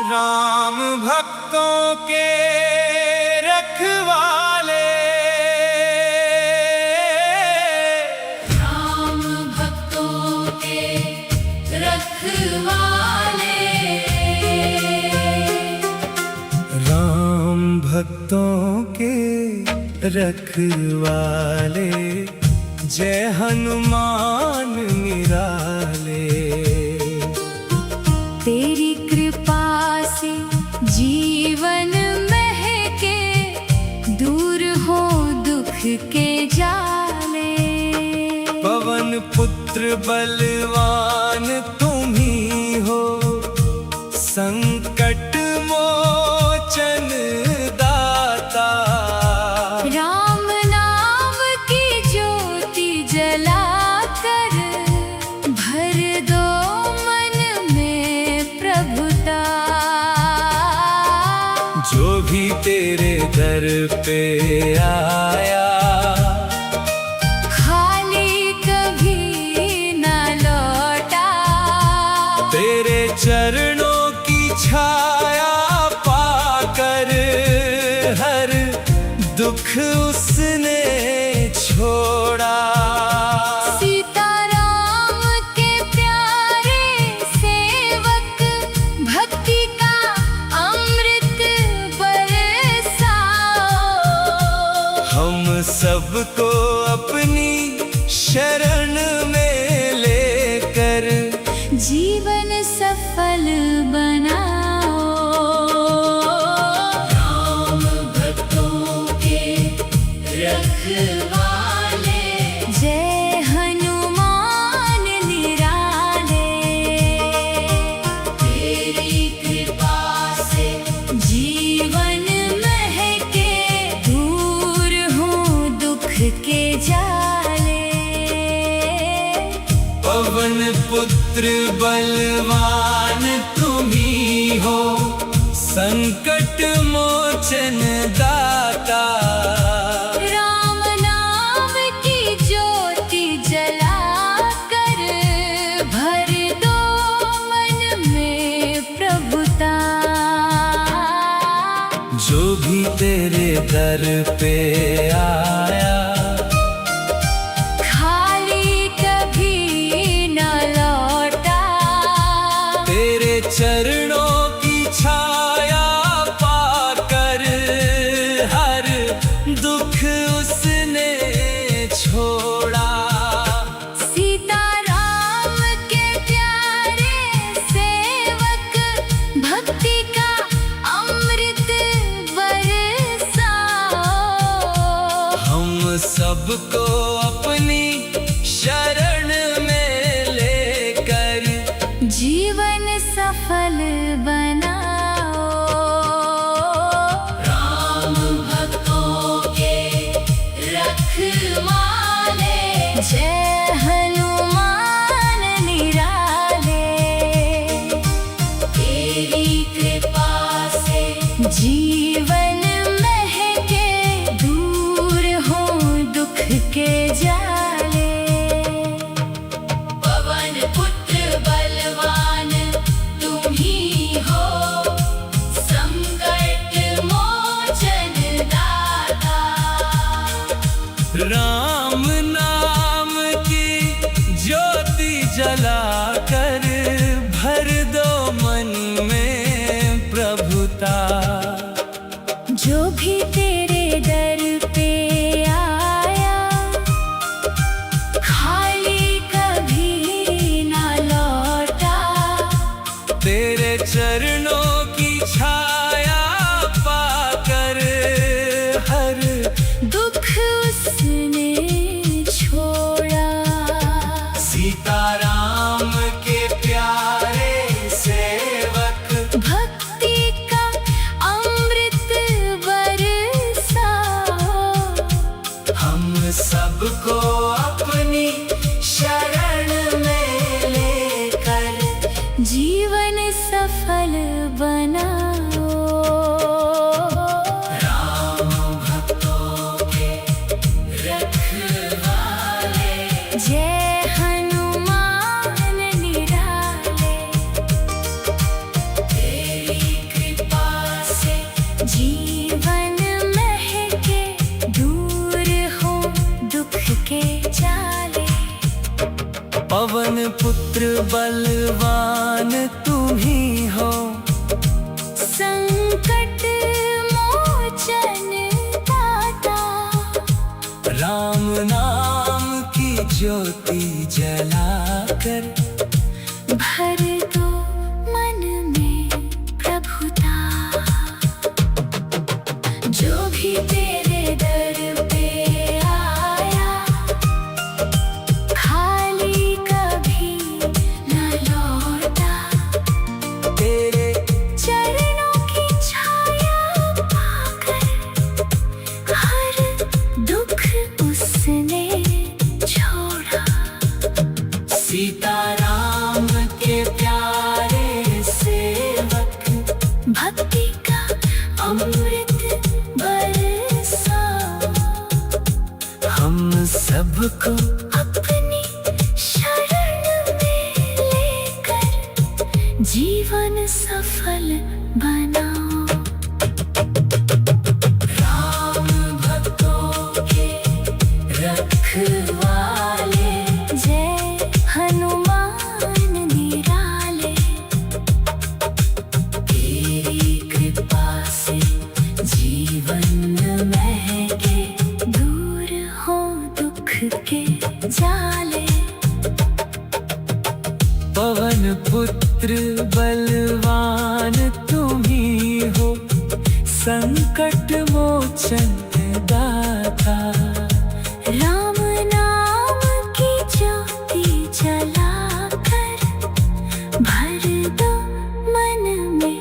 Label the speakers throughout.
Speaker 1: राम भक्तों के रखवाले,
Speaker 2: राम भक्तों के रखवाले,
Speaker 1: राम भक्तों के रखवाले, जय हनुमान निराले।
Speaker 2: तेरी कृपा से जीवन महके, दूर हो दुख के जाले।
Speaker 1: पवन पुत्र बलवान तुम ही हो, संकट मोचन दाता।
Speaker 2: राम नाम की ज्योति जलाकर, भर दो मन में प्रभुता।
Speaker 1: जो भी तेरे दर पे आया,
Speaker 2: खाली कभी न लौटा।
Speaker 1: तेरे चरणों की छाया पाकर, हर दुख उसने छोड़ा।
Speaker 2: सीता राम के प्यारे सेवक, भक्ति का अमृत बरसाओ।
Speaker 1: हम सबको अपनी शरण में लेकर,
Speaker 2: जीवन सफल बनाओ। राम भक्तों के रखवाले, जय हनुमान निराले। तेरी कृपा से जीवन महके, दूर हो दुख के जाले।
Speaker 1: पवन पुत्र बलवान तुम ही हो, संकट मोचन दाता।
Speaker 2: राम नाम की ज्योति जलाकर, भर दो मन में प्रभुता।
Speaker 1: जो भी तेरे दर पे आया,
Speaker 2: खाली कभी न लौटा।
Speaker 1: तेरे चरणों की छाया पाकर, हर दुख उसने छोड़ा।
Speaker 2: सीता राम के प्यारे सेवक, भक्ति का अमृत बरसाओ।
Speaker 1: हम सबको अपनी शरण में लेकर,
Speaker 2: जीवन सफल बनाओ। राम भक्तों के रखवाले, जय हनुमान निराले। तेरी कृपा से जीवन महके, दूर हो दुख के जाले। पवन पुत्र बलवान तुम ही हो, संकट मोचन दाता।
Speaker 1: राम नाम की ज्योति जलाकर, भर दो मन में प्रभुता।
Speaker 2: जो भी तेरे दर पे आया, खाली कभी न लौटा।
Speaker 1: तेरे चरणों की छाया पाकर, हर
Speaker 2: दुख उसने छोड़ा।
Speaker 1: सीता राम के प्यारे सेवक,
Speaker 2: भक्ति का अमृत बरसाओ।
Speaker 1: हम सबको अपनी शरण में लेकर,
Speaker 2: जीवन सफल बनाओ।
Speaker 1: राम भक्तों के रखवाले,
Speaker 2: जय
Speaker 1: पवन पुत्र बलवान तुम ही हो,
Speaker 2: संकट मोचन दाता।
Speaker 1: राम नाम की ज्योति जलाकर
Speaker 2: भर दो मन में प्रभुता। जो भी तेरे दर पे आया, खाली कभी न लौटा।
Speaker 1: तेरे
Speaker 2: चरणों की छाया पाकर हर दुख उसने छोड़ा।
Speaker 1: सीताराम के प्यारे सेवक,
Speaker 2: भक्ति का अमृत बरसाओ।
Speaker 1: हम सबको
Speaker 2: अपनी शरण में लेकर जीवन सफल बनाओ।
Speaker 1: राम भक्तों के रखवाले,
Speaker 2: जय हनुमान निराले।
Speaker 1: तेरी कृपा से जीवन महके,
Speaker 2: दूर हो दुख के जाले।
Speaker 1: पवन पुत्र बलवान तुम ही हो, संकट मोचन दाता।
Speaker 2: राम नाम की ज्योति जलाकर भर दो मन में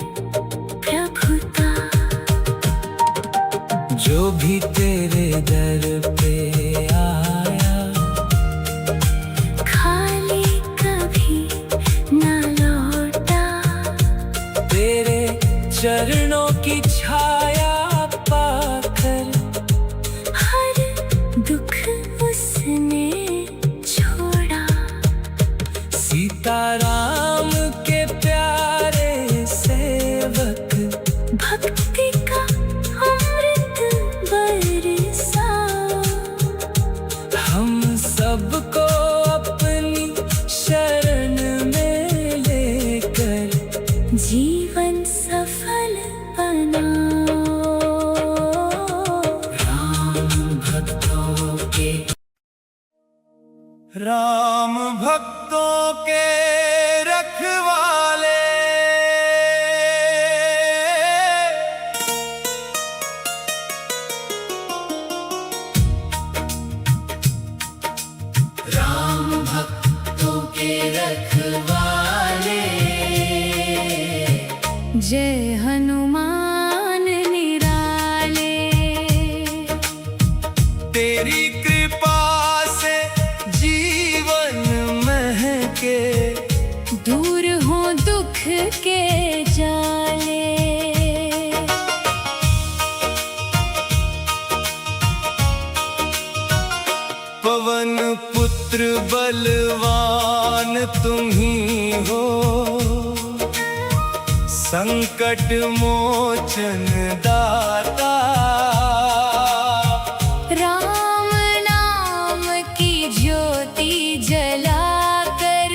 Speaker 2: प्रभुता।
Speaker 1: जो भी तेरे दर पे आया,
Speaker 2: खाली कभी न लौटा।
Speaker 1: तेरे चरणों की छाया पाकर
Speaker 2: हर दुख उसने छोड़ा।
Speaker 1: सीताराम के प्यारे सेवक,
Speaker 2: भक्ति का अमृत बरसाओ।
Speaker 1: हम सबको अपनी शरण में लेकर
Speaker 2: जीवन सफल बनाओ।
Speaker 1: राम भक्तों के रखवाले। राम भक्तों के रखवाले,
Speaker 2: जय हनुमान निराले।
Speaker 1: तेरी कृपा से जीवन महके,
Speaker 2: दूर हो दुख के जाले।
Speaker 1: पवन पुत्र बलवान तुम ही हो, संकट मोचन दाता।
Speaker 2: राम नाम की ज्योति जलाकर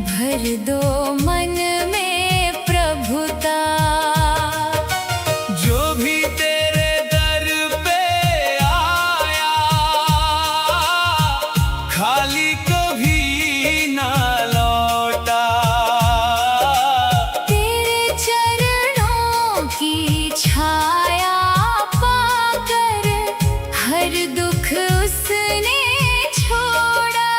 Speaker 2: भर दो मन में प्रभुता।
Speaker 1: जो भी तेरे दर पे आया, खाली कभी ना लौटा।
Speaker 2: तेरे चरणों की छाया पाकर हर दुख उसने छोड़ा।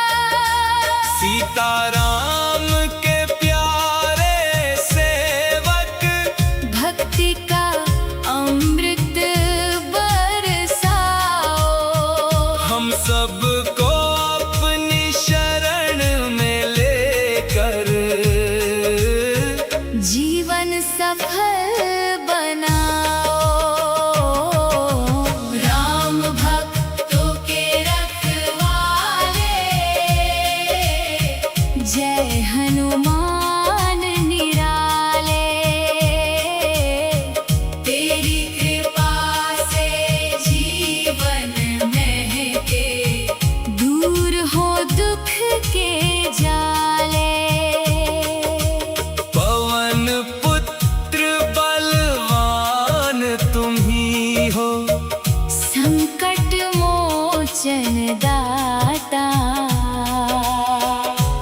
Speaker 2: दाता।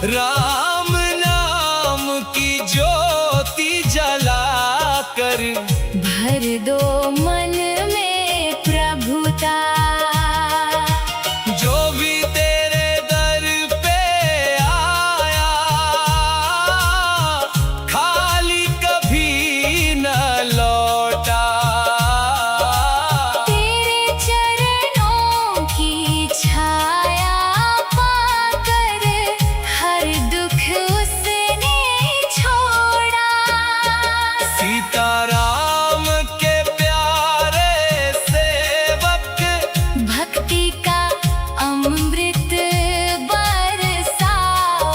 Speaker 1: राम नाम की ज्योति जलाकर
Speaker 2: भर दो मन में प्रभुता।
Speaker 1: जो भी तेरे दर पे आया खाली कभी न लौटा।
Speaker 2: तेरे चरणों की छाया पाकर हर दुख उसने छोड़ा।
Speaker 1: सीताराम के प्यारे सेवक
Speaker 2: भक्ति का अमृत बरसाओ।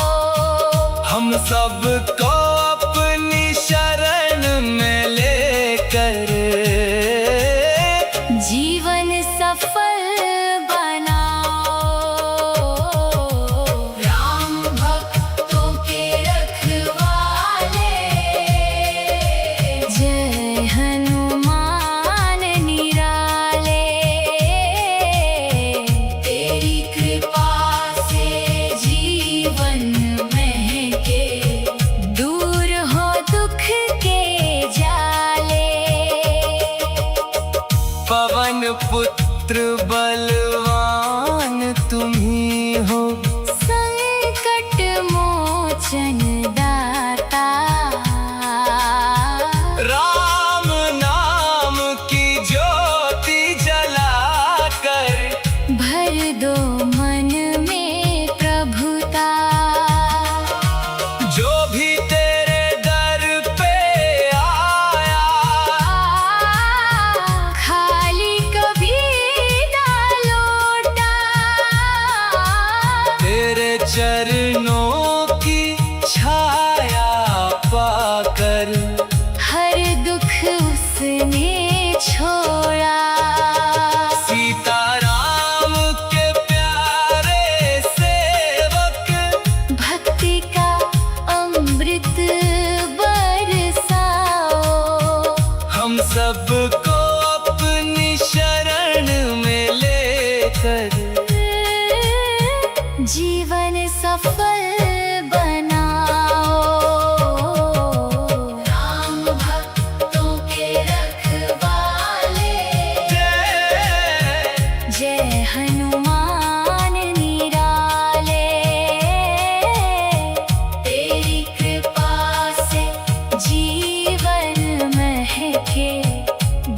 Speaker 1: हम सबको अपनी शरण में लेकर
Speaker 2: जीवन सफल बनाओ। राम भक्तों के रखवाले, जय हनुमान निराले। तेरी कृपा से जीवन महके, दूर हो दुख के जाले।
Speaker 1: पवन पुत्र बलवान तुम ही हो,
Speaker 2: संकट मोचन दाता।
Speaker 1: राम नाम की ज्योति जलाकर
Speaker 2: भर दो मन में प्रभुता।
Speaker 1: जो भी तेरे दर पे आया
Speaker 2: खाली कभी ना लौटा।
Speaker 1: तेरे चरणों की छाया पाकर
Speaker 2: हर दुख उसने छोड़ा।
Speaker 1: सीताराम के प्यारे सेवक
Speaker 2: भक्ति का अमृत बरसाओ।
Speaker 1: हम सबको अपनी शरण में लेकर
Speaker 2: जीवन सफल बनाओ। राम भक्तों के रखवाले,
Speaker 1: जय
Speaker 2: जय हनुमान निराले। तेरी कृपा से जीवन महके,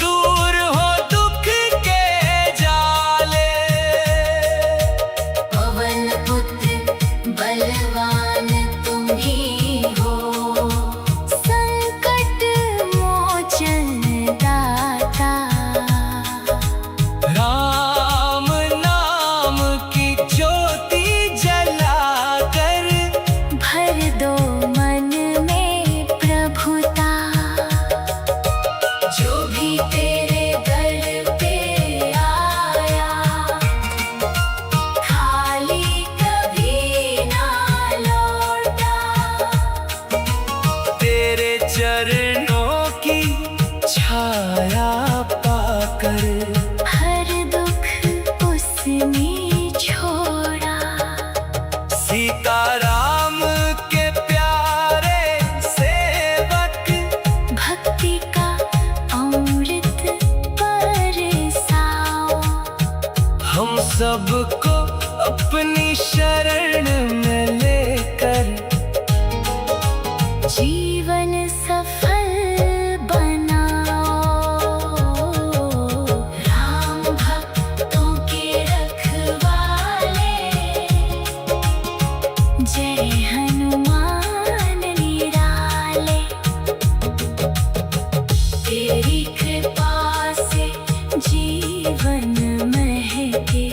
Speaker 1: दूर हो दुख के जाले।
Speaker 2: पवन पुत्र बलवान तुम ही हो, संकट मोचन दाता।
Speaker 1: राम नाम की ज्योति जलाकर
Speaker 2: भर दो मन में प्रभुता। जो भी तेरे दर पे आया खाली कभी ना लौटा।
Speaker 1: तेरे चरणों की छाया पाकर
Speaker 2: हर दुख उसने छोड़ा।
Speaker 1: सीताराम के प्यारे सेवक
Speaker 2: भक्ति का अमृत बरसाओ।
Speaker 1: हम सबको अपनी शरण में लेकर
Speaker 2: जीवन सफल बनाओ। राम भक्तों के रखवाले, जय हनुमान निराले। तेरी कृपा से जीवन महके,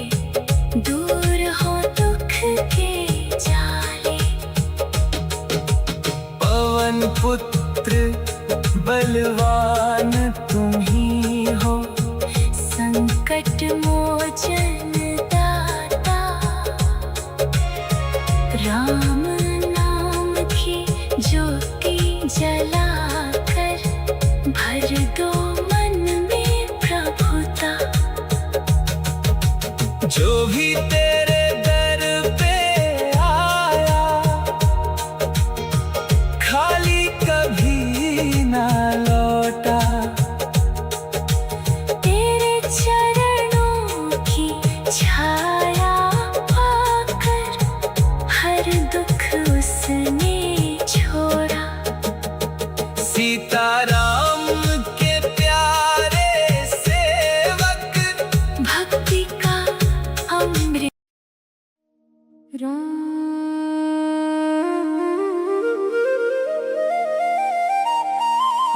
Speaker 2: दूर हो दुख के जाले।
Speaker 1: पवन पुत्र बलवान तुम ही हो,
Speaker 2: संकट मोचन दाता। राम नाम की ज्योति जलाकर भर दो मन में प्रभुता।
Speaker 1: जो भी तेरे दर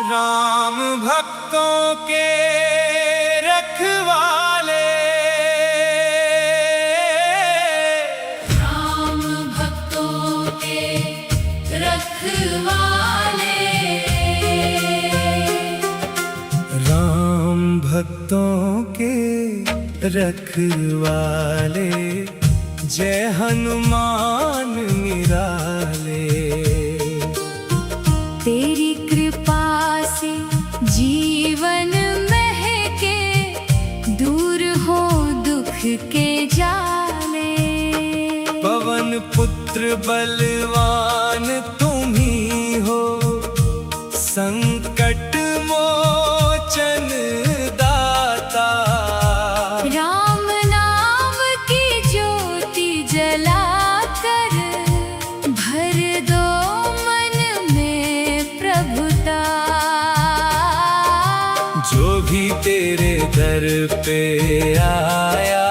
Speaker 1: राम भक्तों के रखवाले,
Speaker 2: राम भक्तों के रखवाले,
Speaker 1: राम भक्तों के रखवाले, जय हनुमान निराले।
Speaker 2: तेरी कृपा से जीवन महके, दूर हो दुख के जाले।
Speaker 1: पवन पुत्र बलवान तुम ही हो, संकट मोचन दाता।
Speaker 2: राम नाम की ज्योति जला कर, भर दो मन में प्रभुता।
Speaker 1: जो भी तेरे दर पे आया,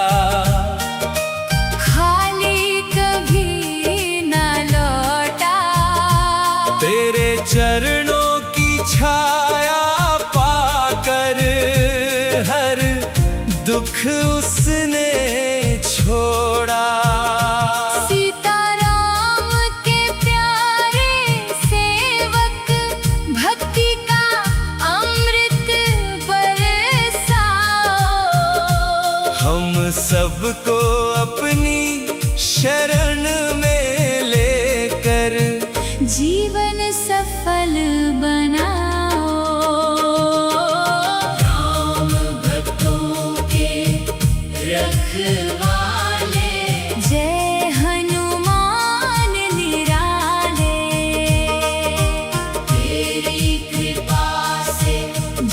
Speaker 2: खाली कभी न लौटा।
Speaker 1: तेरे चरणों की छाया पाकर, हर दुख उसने छोड़ा।
Speaker 2: सीताराम के प्यारे सेवक, भक्ति का अमृत बरसाओ।
Speaker 1: हम सबको अपनी शरण में लेकर,
Speaker 2: जीवन सफल बनाओ। राम भक्तों के रखवाले, जय हनुमान निराले। तेरी कृपा से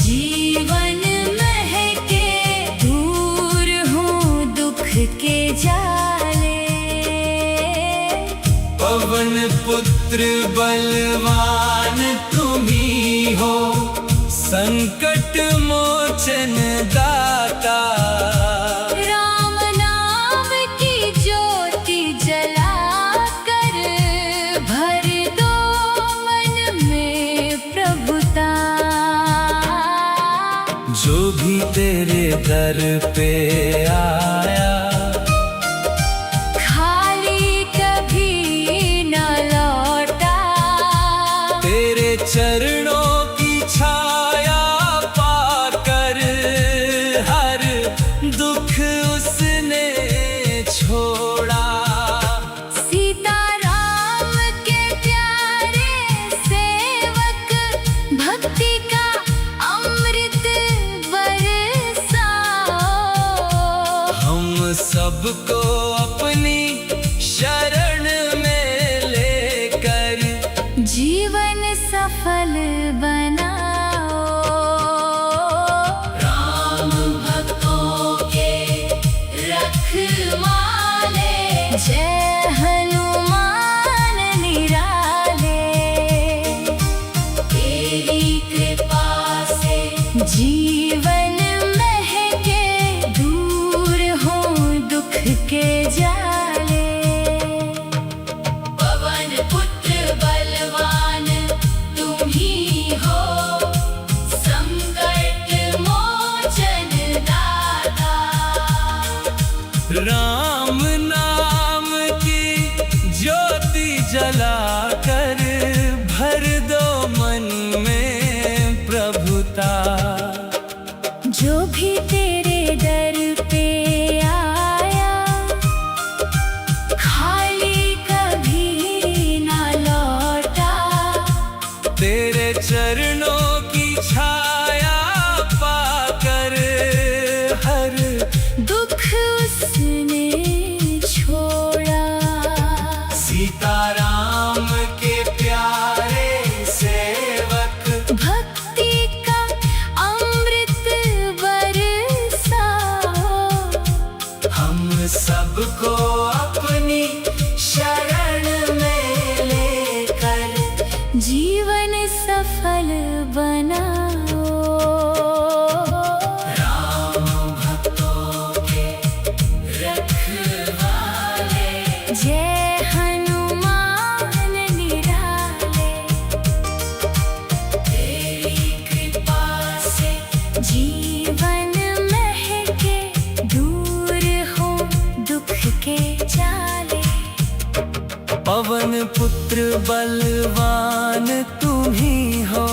Speaker 2: जीवन महके, दूर हो दुख के जाले।
Speaker 1: पवन पुत्र बलवान तुम ही हो, संकट मोचन दाता।
Speaker 2: राम नाम की ज्योति जला कर, भर दो मन में प्रभुता।
Speaker 1: जो भी तेरे दर पे आया,
Speaker 2: खाली कभी न लौटा।
Speaker 1: तेरे चरणों की छाया पाकर, हर दुख उसने छोड़ा।
Speaker 2: सीताराम के प्यारे सेवक, भक्ति का अमृत बरसाओ।
Speaker 1: हम सबको अपनी शरण में लेकर,
Speaker 2: जीवन सफल बनाओ। राम भक्तों के रखवाले, जय हनुमान निराले। तेरी कृपा से जीवन महके, दूर हो दुख के जाले। पवन पुत्र बलवान तुम ही हो, संकट मोचन दाता।
Speaker 1: राम नाम की ज्योति जलाकर, भर दो मन में प्रभुता।
Speaker 2: जो भी तेरे दर पे आया, खाली कभी न लौटा।
Speaker 1: तेरे चरणों की छाया पाकर, हर
Speaker 2: दुख उसने छोड़ा।
Speaker 1: सीताराम के प्यारे सेवक,
Speaker 2: भक्ति का अमृत बरसाओ।
Speaker 1: हम सबको अपनी शरण में लेकर,
Speaker 2: जीवन सफल बनाओ।
Speaker 1: राम भक्तों के रखवाले,
Speaker 2: जय हनुमान निराले, तेरी कृपा से जीवन महके, दूर हो दुख के जाले।
Speaker 1: पवन पुत्र बलवान तुम ही हो,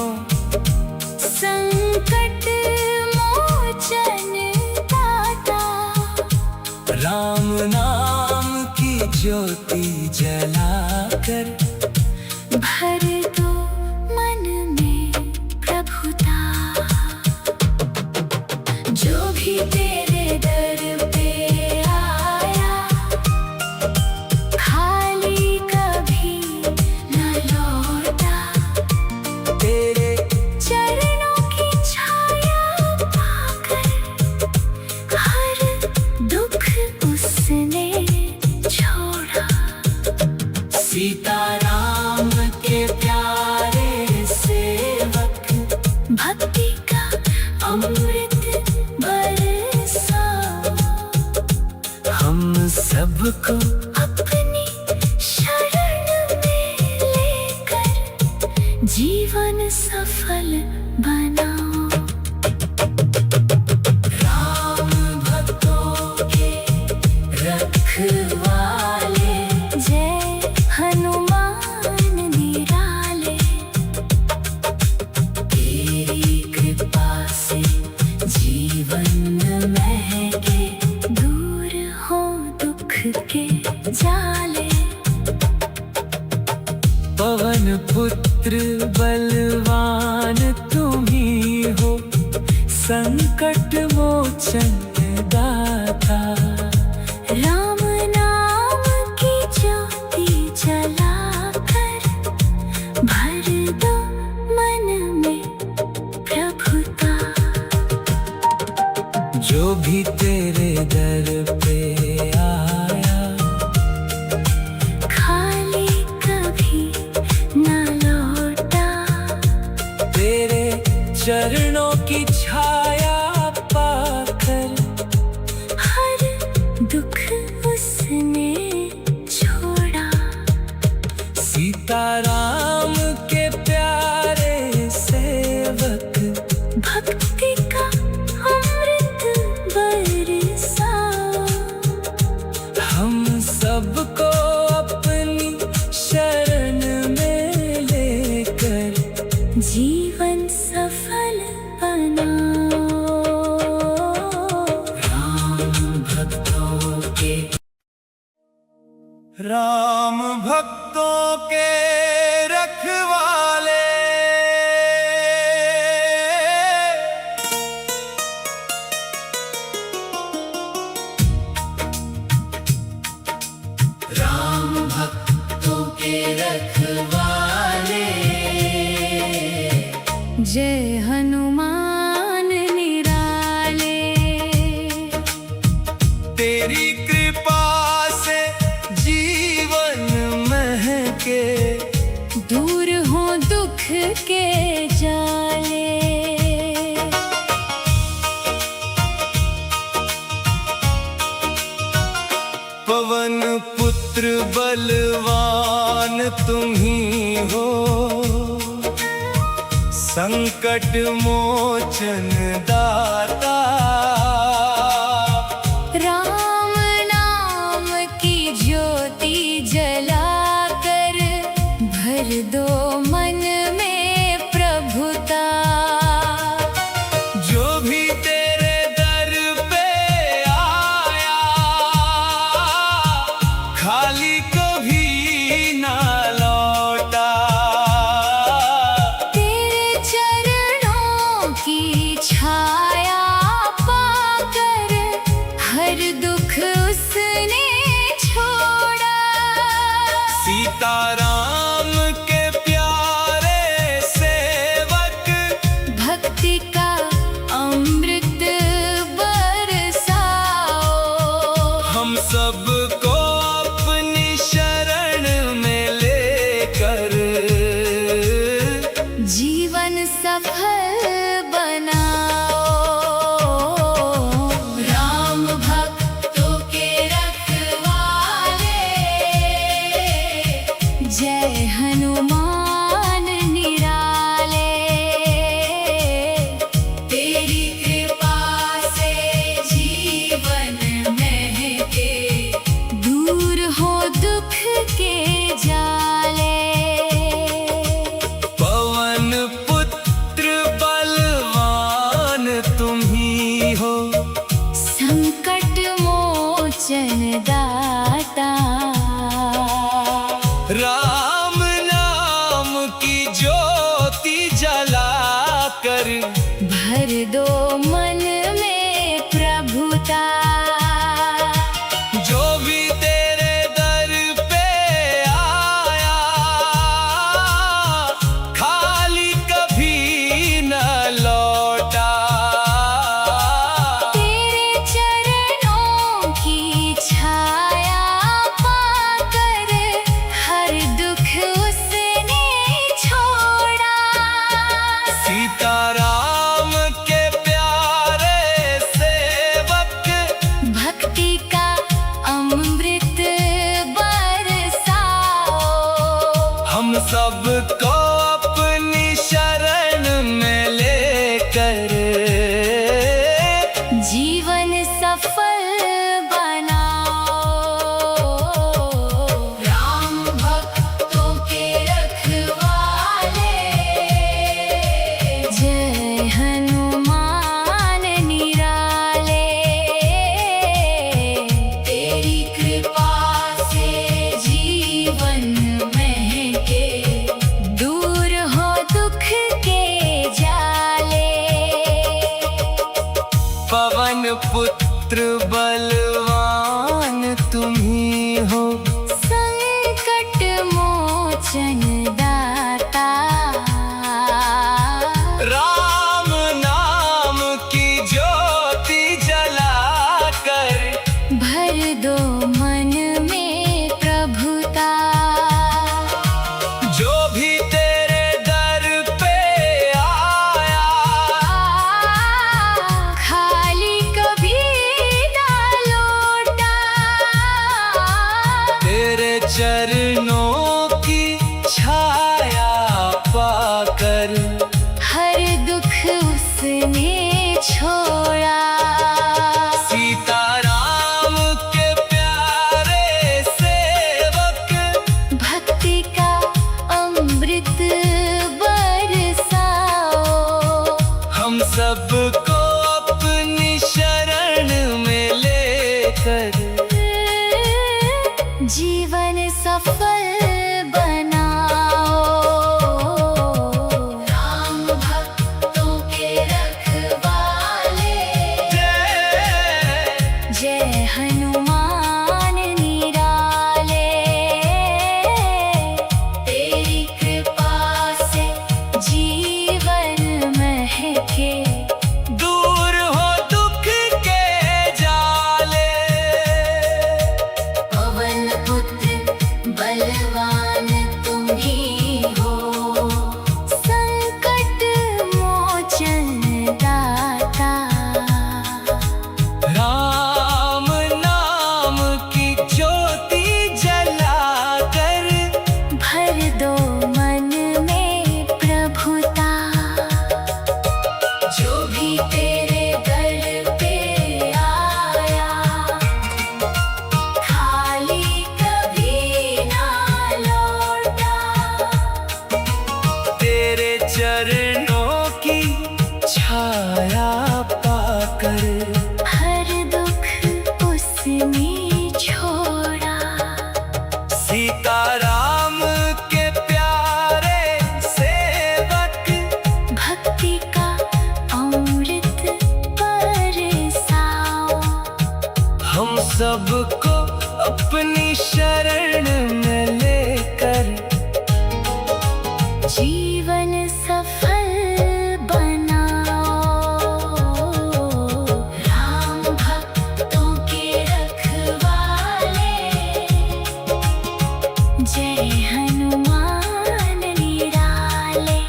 Speaker 2: संकट मोचन दाता।
Speaker 1: राम नाम की ज्योति जलाकर,
Speaker 2: भर दो मन में प्रभुता। जो भी तेरे दर पे आया, खाली कभी न लौटा।
Speaker 1: तेरे
Speaker 2: चरणों की छाया पाकर, हर दुख उसने छोड़ा।
Speaker 1: सीताराम के प्यारे सेवक,
Speaker 2: भक्ति का अमृत बरसाओ।
Speaker 1: हम सबको
Speaker 2: अपनी शरण में लेकर, जीवन सफल बनाओ।
Speaker 1: राम भक्तों के रखवाले,
Speaker 2: जय हनुमान निराले,
Speaker 1: तेरी कृपा से
Speaker 2: जीवन महके, दूर हो दुख के जाले।
Speaker 1: पवन पुत्र बलवान तुम ही हो, संकट मोचन दाता।
Speaker 2: राम नाम की ज्योति जलाकर, भर दो मन में प्रभुता।
Speaker 1: जो भी तेरे दर पे आया,
Speaker 2: खाली कभी न लौटा।
Speaker 1: तेरे चरणों की छाया पाकर,
Speaker 2: हर दुख उसने छोड़ा।
Speaker 1: सीताराम के प्यारे सेवक,
Speaker 2: भक्ति का अमृत बरसाओ।
Speaker 1: हम सबको अपनी शरण में लेकर,
Speaker 2: जीवन सफल बनाओ।
Speaker 1: राम भक्तों के रखवाले, राम भक्तों के रखवाले,
Speaker 2: जय हनुमान निराले,
Speaker 1: तेरी कृपा से जीवन महके,
Speaker 2: दूर हो दुख के जाले।
Speaker 1: पवन पुत्र बलवान तुम ही हो, संकट मोचन दाता।
Speaker 2: राम नाम की ज्योति जलाकर, भर दो मन में प्रभुता।
Speaker 1: जो भी तेरे दर पे आया, खाली कभी ना लौटा।
Speaker 2: तेरे चरणों की छाया पाकर, हर दुख उसने छोड़ा।
Speaker 1: सीताराम के प्यारे सेवक,
Speaker 2: भक्ति का अमृत बरसाओ।
Speaker 1: हम सबको अपनी शरण में लेकर,
Speaker 2: जीवन सफल बनाओ। राम भक्तों के रखवाले, हो दुख के जाले।
Speaker 1: पवन पुत्र बलवान तुम ही हो,
Speaker 2: संकट मोचन दाता।
Speaker 1: राम नाम की ज्योति जलाकर
Speaker 2: भर दो मन में प्रभुता।
Speaker 1: जो भी तेरे दर पे आया, खाली कभी न लौटा।
Speaker 2: तेरे चरणों की छाया पाकर हर दुख उसने छोड़ा।
Speaker 1: सीताराम के प्यारे सेवक,
Speaker 2: भक्ति का अमृत बरसाओ।
Speaker 1: हम सबको अपनी शरण में लेकर
Speaker 2: जीवन सफल बनाओ। राम भक्तों के रखवाले, जय हनुमान निराले। तेरी कृपा से जीवन महके, दूर हो दुख के जाले।
Speaker 1: पवन पुत्र बलवान तुम ही हो,
Speaker 2: संकट मोचन दाता।
Speaker 1: राम नाम की ज्योति जलाकर
Speaker 2: भर दो मन में प्रभुता।
Speaker 1: जो भी तेरे दर पे आया,
Speaker 2: खाली कभी ना लौटा।
Speaker 1: तेरे चरणों की छाया पाकर
Speaker 2: हर दुख उसने छोड़ा।
Speaker 1: सीताराम के प्यारे सेवक,
Speaker 2: भक्ति का अमृत बरसाओ।
Speaker 1: हम सबको अपनी शरण में लेकर
Speaker 2: जीवन सफल बनाओ। राम भक्तों के रखवाले, जय हनुमान निराले। तेरी कृपा से जीवन महके,
Speaker 1: दूर हो दुख के जाले।
Speaker 2: पवन पुत्र बलवान तुम ही हो, संकट मोचन दाता।
Speaker 1: राम नाम की ज्योति जलाकर
Speaker 2: भर दो मन में प्रभुता। जो भी तेरे दर पे आया, खाली कभी ना लौटा।
Speaker 1: तेरे चरणों की छाया पाकर
Speaker 2: हर दुख उसने छोड़ा।
Speaker 1: सीताराम के प्यारे सेवक,
Speaker 2: भक्ति का अमृत बरसाओ।
Speaker 1: हम सबको अपनी शरण में लेकर
Speaker 2: जीवन सफल बनाओ। राम भक्तों के रखवाले, जय हनुमान निराले।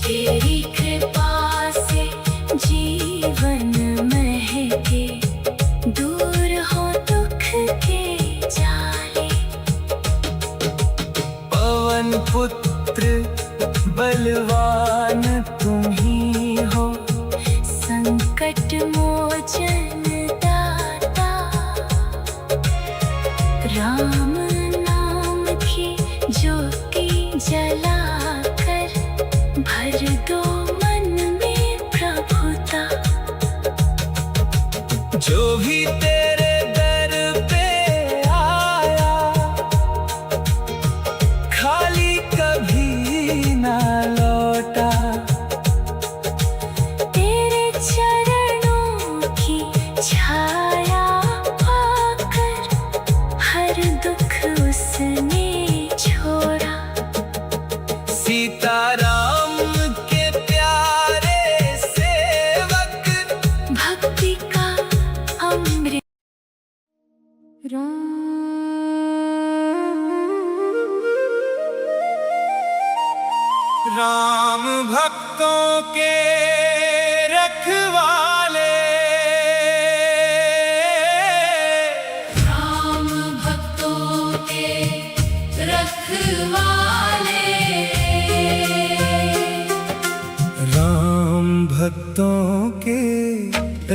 Speaker 2: तेरी कृपा से जीवन महके, दूर हो दुख के जाले।
Speaker 1: पवन पुत्र बलवान तुम ही हो,
Speaker 2: संकट मोचन दाता। राम नाम की ज्योति जलाकर भर दो मन में प्रभुता।
Speaker 1: जो भी तेरे दर पे आया खाली कभी ना लौटा।
Speaker 2: तेरे चरणों की छाया पाकर हर दुख उसने छोड़ा।
Speaker 1: सीताराम के प्यारे सेवक
Speaker 2: भक्ति का अमृत।
Speaker 1: राम भक्तों के रखवाले।
Speaker 2: राम भक्तों के रखवाले।
Speaker 1: राम भक्तों के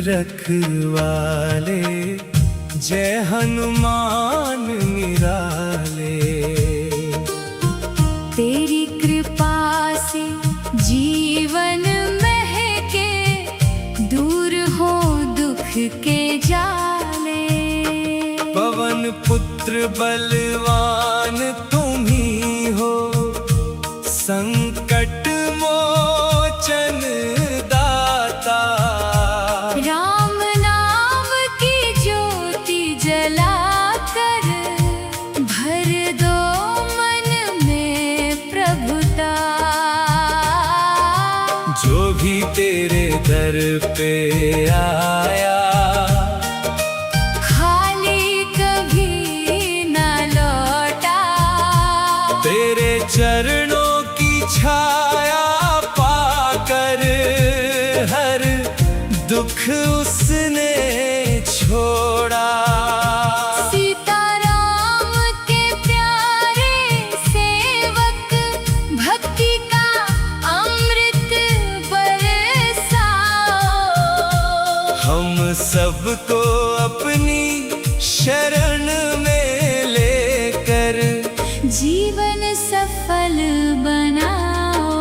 Speaker 1: रखवाले जय हनुमान निराले।
Speaker 2: तेरी कृपा से जीवन महके दूर हो दुख के जाले।
Speaker 1: पवन पुत्र बलवान तुम ही हो संकट मोचन दाता।
Speaker 2: राम नाम की ज्योति जलाकर भर दो मन में प्रभुता।
Speaker 1: जो भी तेरे दर पे आया
Speaker 2: खाली कभी न लौटा।
Speaker 1: तेरे चरणों की छाया पाकर हर दुख उसने छोड़ा।
Speaker 2: सीताराम के प्यारे सेवक भक्ति का अमृत बरसाओ।
Speaker 1: हम सबको अपनी शरण में लेकर
Speaker 2: जीवन सफल बनाओ।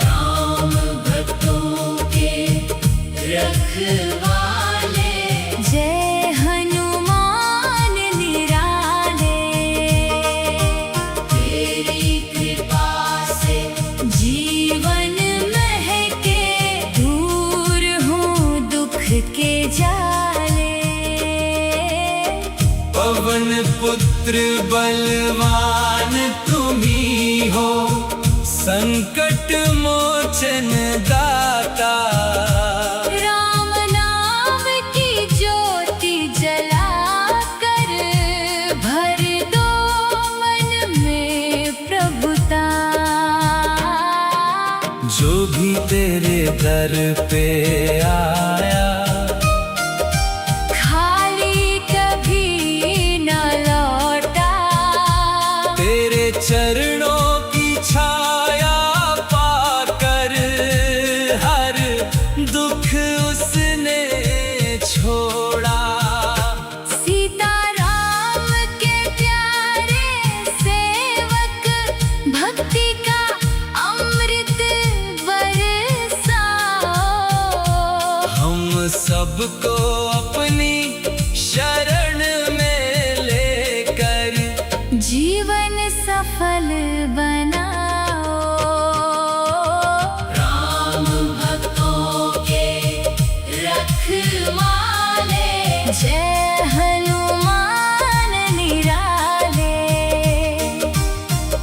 Speaker 2: राम भक्तों के रखवाले जय हनुमान निराले। तेरी कृपा से जीवन महके दूर हो दुख के जाले।
Speaker 1: पवन पुत्र बलवान तुम ही हो संकट मोचन दाता।
Speaker 2: राम नाम की ज्योति जलाकर भर दो मन में प्रभुता।
Speaker 1: जो भी तेरे दर पे आया
Speaker 2: खाली कभी न लौटा।
Speaker 1: तेरे चरणों की छाया पाकर हर दुख उसने छोड़ा।
Speaker 2: सीताराम के प्यारे सेवक भक्ति का अमृत बरसाओ।
Speaker 1: हम सबको अपनी शरण में लेकर
Speaker 2: जीवन सफल बनाओ। राम भक्तों के रखवाले जय हनुमान निराले।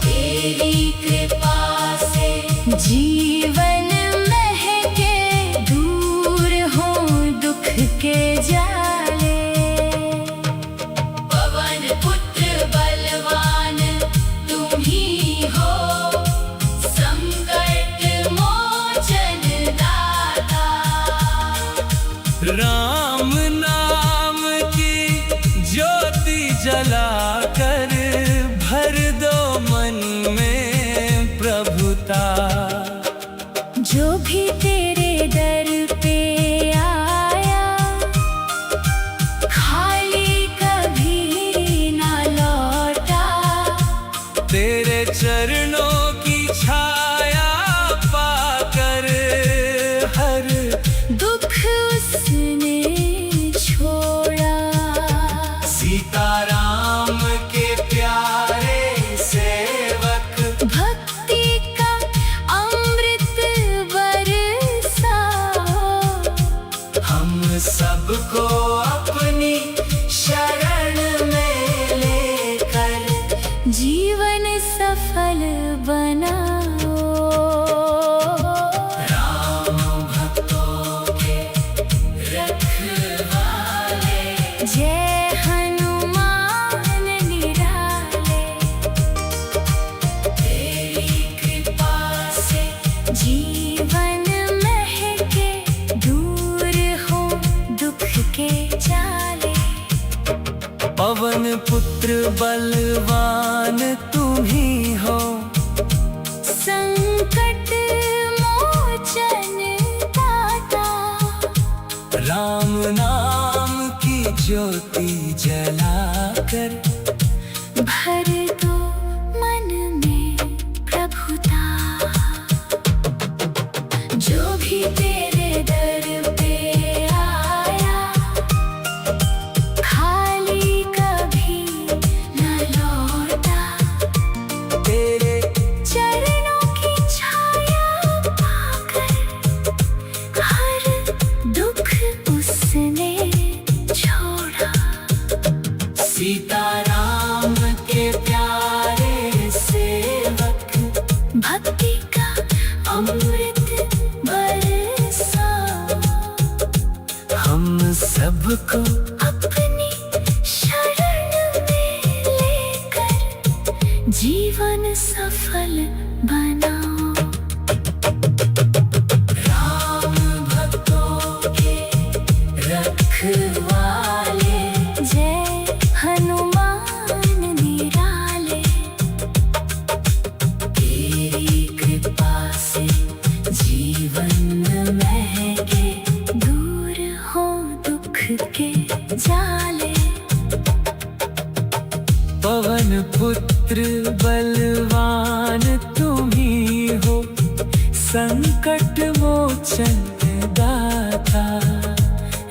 Speaker 2: तेरी कृपा से जीवन महके दूर हो दुख के जाले। पवन पुत्र बलवान तुम ही हो संकट मोचन दाता।
Speaker 1: राम नाम की ज्योति जलाकर भर दो मन में प्रभुता।
Speaker 2: जो भी तेरे दर पे आया खाली कभी
Speaker 1: पवन पुत्र बलवान तुम ही हो,
Speaker 2: संकट मोचन दाता।
Speaker 1: राम नाम की ज्योति जलाकर
Speaker 2: भर दो मन में प्रभुता। जो भी तेरे दर पे आया, खाली कभी न लौटा।
Speaker 1: तेरे
Speaker 2: चरणों की छाया पाकर हर दुख उसने छोड़ा।
Speaker 1: सीताराम के प्यारे सेवक,
Speaker 2: भक्ति का अमृत बरसाओ।
Speaker 1: हम सबको
Speaker 2: अपनी शरण में लेकर जीवन सफल बनाओ।
Speaker 1: राम भक्तों के रखवाले,
Speaker 2: जय हनुमान निराले।
Speaker 1: तेरी कृपा से जीवन महके,
Speaker 2: दूर हो दुख के जाले।
Speaker 1: पवन पुत्र बलवान तुम ही हो, संकट मोचन दाता।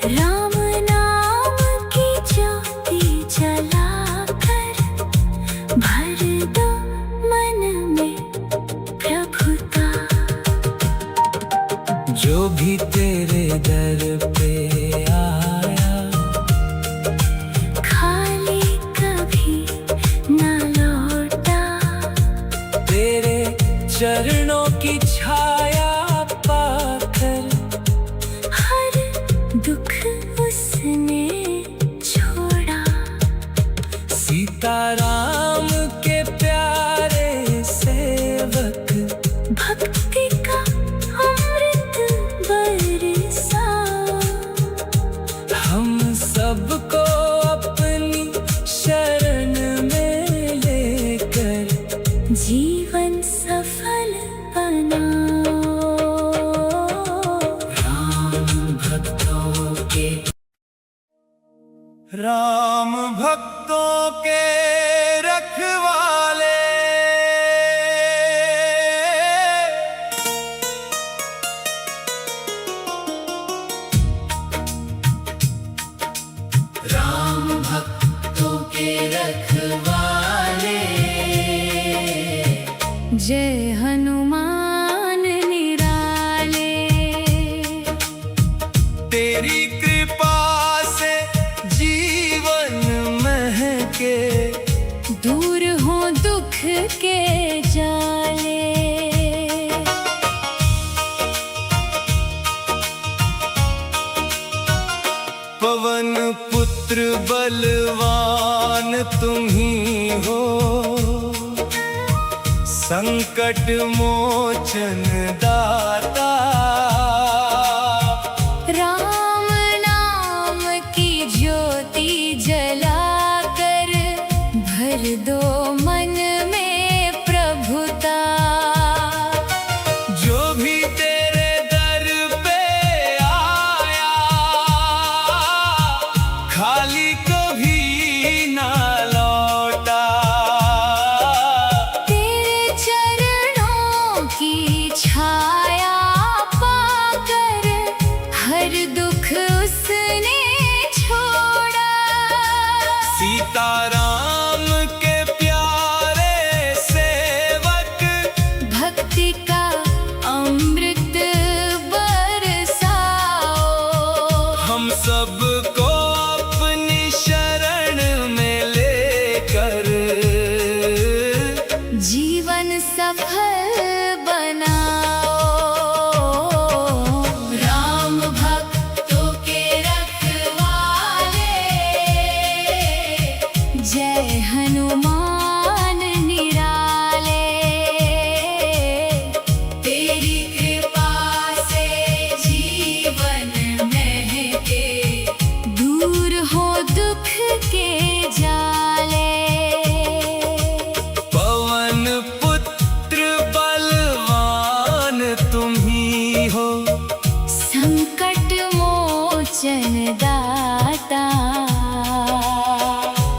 Speaker 2: राम नाम की ज्योति जलाकर भर दो मन में प्रभुता।
Speaker 1: जो भी तेरे दर पे आया,
Speaker 2: खाली कभी न लौटा।
Speaker 1: तेरे चरणों की छाया पाकर
Speaker 2: हर दुख उसने छोड़ा।
Speaker 1: सीताराम के प्यारे सेवक,
Speaker 2: भक्ति का अमृत बरसाओ।
Speaker 1: हम सबको अपनी शरण में लेकर
Speaker 2: जीवन सफल बनाओ।
Speaker 1: राम भक्तों के रखवाले। राम भक्तों के रखवाले,
Speaker 2: जय हनुमान निराले।
Speaker 1: तेरी कृपा से जीवन महके,
Speaker 2: दूर हो दुख के जाले।
Speaker 1: पवन पुत्र बलवान तुम ही हो, संकट मोचन दाता।
Speaker 2: राम नाम की ज्योति जलाकर भर दो मन में प्रभुता।
Speaker 1: जो भी तेरे दर पे आया, खाली कभी ना लौटा।
Speaker 2: तेरे चरणों की छाया पाकर हर दुख उसने छोड़ा।
Speaker 1: सीताराम के प्यारे सेवक,
Speaker 2: भक्ति का अमृत बरसाओ।
Speaker 1: हम सबको अपनी शरण में लेकर
Speaker 2: जीवन सफल बनाओ। राम भक्तों के रखवाले, जय हनुमान निराले। तेरी कृपा से जीवन महके, दूर हो दुख के जा।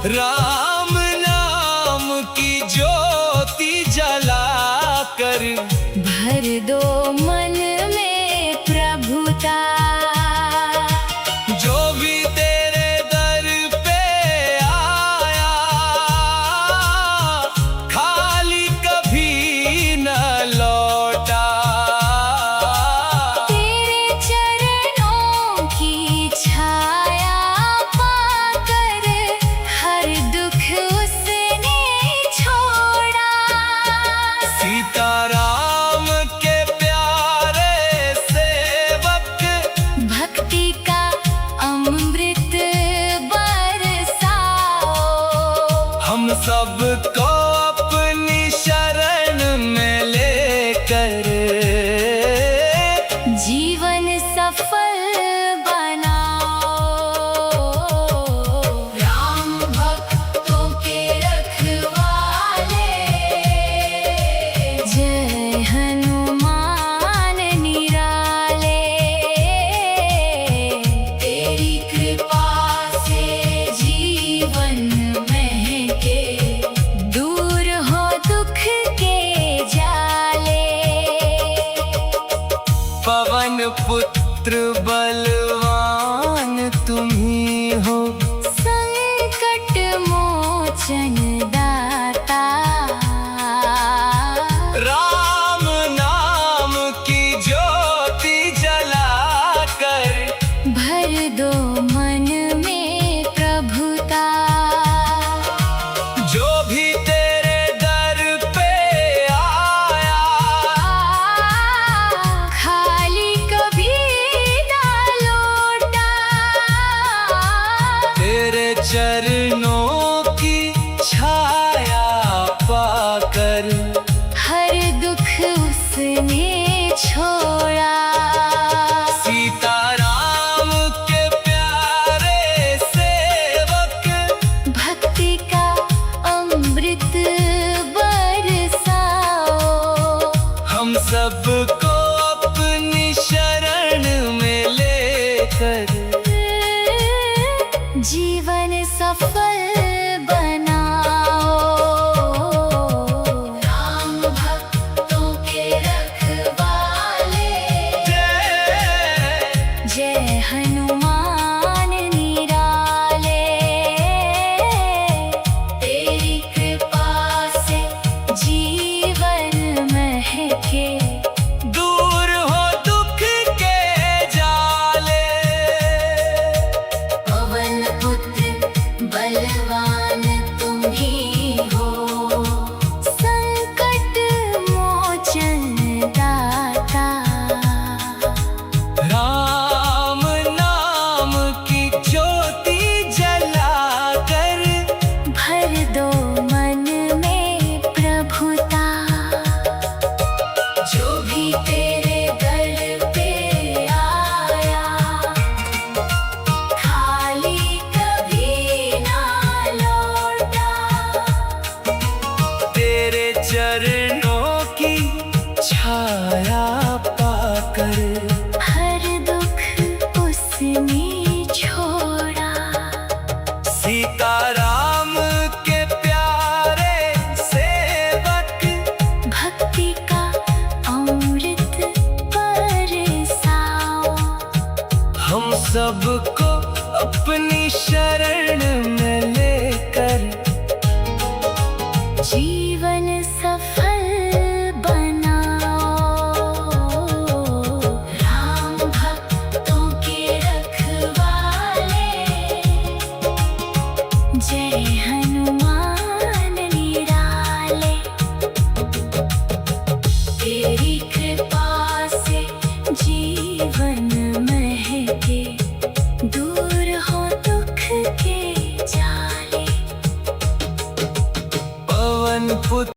Speaker 1: राम नाम की ज्योति जलाकर
Speaker 2: भर दो मन में प्रभुता।
Speaker 1: जो भी तेरे दर पे आया खाली कभी न लौटा।
Speaker 2: तेरे चरणों की छाया पाकर हर दुख उसने छोड़ा।
Speaker 1: सीताराम के प्यारे सेवक
Speaker 2: भक्ति का अमृत बरसाओ।
Speaker 1: हम सबको अपनी शरण में लेकर
Speaker 2: जीवन सफल बनाओ। राम भक्तों के रखवाले, जय हनुमान निराले। तेरी कृपा से जीवन महके, दूर हो दुख के जाले।
Speaker 1: पवन पुत्र बलवान तुम ही हो,
Speaker 2: संकट मोचन दाता।
Speaker 1: राम नाम की ज्योति जलाकर
Speaker 2: भर दो मन में प्रभुता।
Speaker 1: जो भी तेरे दर पे आया
Speaker 2: खाली कभी ना लौटा।
Speaker 1: तेरे चरणों की छाया पाकर
Speaker 2: हर दुख उसने छोड़ा।
Speaker 1: सीताराम के प्यारे सेवक
Speaker 2: भक्ति का अमृत बरसाओ।
Speaker 1: हम सबको अपनी शरण में लेकर
Speaker 2: जीवन सफल बनाओ। राम भक्तों के रखवाले,
Speaker 1: जय
Speaker 2: जय हनुमान निराले। तेरी कृपा से जीवन महके,
Speaker 1: दूर हो दुख के जाले।
Speaker 2: पवन पुत्र बलवान तुम ही हो, संकट मोचन दाता।
Speaker 1: राम नाम की ज्योति जलाकर
Speaker 2: भर दो मन में प्रभुता। जो भी तेरे दर पे आया खाली कभी ना लौटा।
Speaker 1: तेरे चरणों की छाया पाकर
Speaker 2: हर दुख उसने छोड़ा।
Speaker 1: सीताराम के प्यारे सेवक
Speaker 2: भक्ति का अमृत बरसाओ।
Speaker 1: हम सबको अपनी शरण में लेकर
Speaker 2: जीवन सफल बनाओ। राम भक्तों के रखवाले, जय हनुमान निराले। तेरी कृपा से जीवन महके, दूर हो दुख के जाले।
Speaker 1: पवन पुत्र